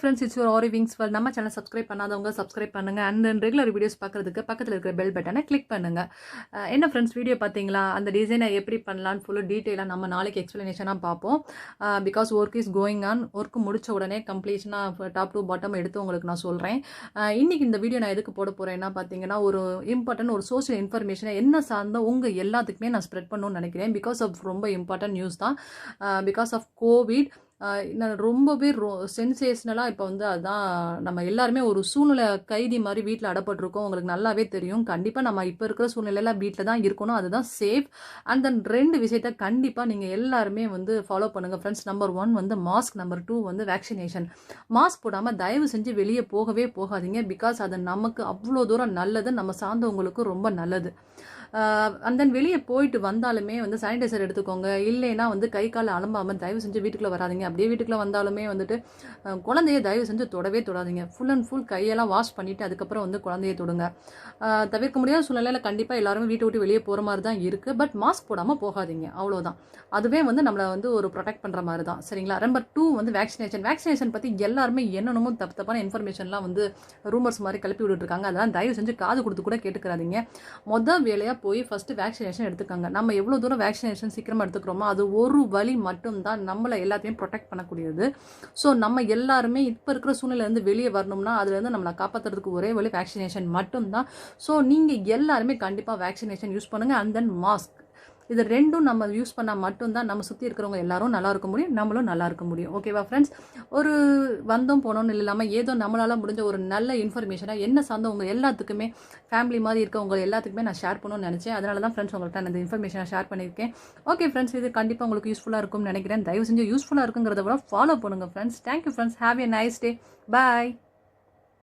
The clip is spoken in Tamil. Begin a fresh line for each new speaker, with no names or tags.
friends, it's your Aari aariwingsworld. நம்ம சேனல் சப்ஸ்கிரைப் பண்ணாதவங்க சப்ஸ்கிரைப் பண்ணுங்க and then ரெகுலர் வீடியோஸ் பார்க்கிறதுக்கு பக்கத்துல இருக்கிற பெல் பட்டனை கிளிக் பண்ணுங்க. என்ன फ्रेंड्स வீடியோ பாத்தீங்களா? அந்த டிசைனை எப்படி பண்ணலாம்னு ஃபுல்லா டீடைலா நம்ம நாளைக்கு எக்ஸ்பிளனேஷனா பாப்போம். because work is going on. work முடிச்ச உடனே கம்ப்ளீஷனா டாப் டு பாட்டம் எடுத்து உங்களுக்கு நான் சொல்றேன். இன்னைக்கு இந்த வீடியோ நான் எதுக்கு போட போறேன்னா பாத்தீங்கன்னா ஒரு இம்பார்ட்டன்ட் ஒரு சோஷியல் இன்ஃபர்மேஷனை என்ன சார்ந்த உங்க எல்லாத்துக்குமே நான் ஸ்ப்ரெட் பண்ணணும்னு நினைக்கிறேன். பிகாஸ் ஆஃப் ரொம்ப இம்பார்ட்டன்ட் நியூஸ் தான். பிகாஸ் ஆஃப் கோவிட் ரொம்பவே சென்சேஷனலாக இப்போ வந்து அதுதான் நம்ம எல்லாருமே ஒரு சூழ்நிலை கைதி மாதிரி வீட்டில் அடப்பட்டிருக்கோம். உங்களுக்கு நல்லாவே தெரியும். கண்டிப்பாக நம்ம இப்போ இருக்கிற சூழ்நிலையில் வீட்டில் தான் இருக்கணும். அதுதான் சேஃப். அண்ட் தென் 2 விஷயத்த கண்டிப்பாக நீங்கள் எல்லாருமே வந்து ஃபாலோ பண்ணுங்கள் ஃப்ரெண்ட்ஸ். நம்பர் 1 வந்து மாஸ்க், நம்பர் 2 வந்து வேக்சினேஷன். மாஸ்க் போடாமல் தயவு செஞ்சு வெளியே போகவே போகாதீங்க. பிகாஸ் அது நமக்கு அவ்வளோ தூரம் நல்லது, நம்ம சார்ந்தவங்களுக்கு ரொம்ப நல்லது. அண்ட் தென் வெளியே போயிட்டு வந்தாலுமே வந்து சானிடைசர் எடுத்துக்கோங்க. இல்லைன்னா வந்து கை காலை அலம்பாமல் தயவு செஞ்சு வீட்டுக்குள்ளே வராதிங்க. அப்படியே வீட்டுக்குள்ளே வந்தாலுமே வந்துட்டு குழந்தைய தயவு செஞ்சு தொடவே தொடாதீங்க. ஃபுல் அண்ட் ஃபுல் கையெல்லாம் வாஷ் பண்ணிவிட்டு அதுக்கப்புறம் வந்து குழந்தைய தொடுங்க. தவிர்க்க முடியாத சூழ்நிலையில் கண்டிப்பாக எல்லாருமே வீட்டை விட்டு வெளியே போகிற மாதிரி தான் இருக்குது. பட் மாஸ்க் போடாமல் போகாதீங்க, அவ்வளோதான். அதுவே வந்து நம்மளை வந்து ஒரு ப்ரொடெக்ட் பண்ணுற மாதிரி தான், சரிங்களா? நம்பர் 2 வந்து வேக்சினேஷன். வேக்சினேஷன் பற்றி எல்லாருமே என்னென்னமோ தப்பான இன்ஃபர்மேஷன்லாம் வந்து ரூமர்ஸ் மாதிரி கிளப்பி விட்டுருக்காங்க. அதெல்லாம் தயவு செஞ்சு காது கொடுத்து கூட கேட்டுக்கிறாதீங்க. மொதல் வேலையாக போய் ஃபஸ்ட்டு வேக்சினேஷன் எடுத்துக்காங்க. நம்ம எவ்வளோ தூரம் வேக்சினேஷன் சீக்கிரமாக எடுத்துக்கிறோமோ அது ஒரு வழி மட்டும்தான் நம்மளை எல்லாத்தையும் ப்ரொடெக்ட் பண்ணக்கூடியது. ஸோ நம்ம எல்லாருமே இப்போ இருக்கிற சூழ்நிலையிலேருந்து வெளியே வரணும்னா அதுலேருந்து நம்மளை காப்பாற்றுறதுக்கு ஒரே வழி வேக்சினேஷன் மட்டும்தான். ஸோ நீங்கள் எல்லாருமே கண்டிப்பாக வேக்சினேஷன் யூஸ் பண்ணுங்கள். And then mask. இது 2ம் நம்ம யூஸ் பண்ணால் மட்டும்தான் நம்ம சுற்றி இருக்கிறவங்க எல்லாரும் நல்லா இருக்க முடியும், நம்மளும் நல்லா இருக்க முடியும். ஓகேவா ஃப்ரெண்ட்ஸ்? ஒரு வந்தோம் போனோன்னு இல்லாமல் ஏதோ நம்மளால் முடிஞ்ச ஒரு நல்ல இன்ஃபர்மேஷனாக என்ன சார்ந்தவங்க எல்லாத்துக்குமே ஃபேமிலி மாதிரி இருக்கவங்க எல்லாத்துக்குமே நான் ஷேர் பண்ணணும்னு நினச்சேன். அதனால தான் ஃப்ரெண்ட்ஸ் உங்கள்கிட்ட நான் இந்த இன்ஃபர்மேஷனை ஷேர் பண்ணியிருக்கேன். ஓகே ஃப்ரெண்ட்ஸ், இது கண்டிப்பாக உங்களுக்கு யூஸ்ஃபுல்லாக இருக்கும்னு நினைக்கிறேன். தயவு செஞ்சு யூஸ்ஃபுல்லாக இருக்குங்கிறத விட ஃபாலோ பண்ணுங்கள் friends. Thank you friends. Have a nice day. Bye.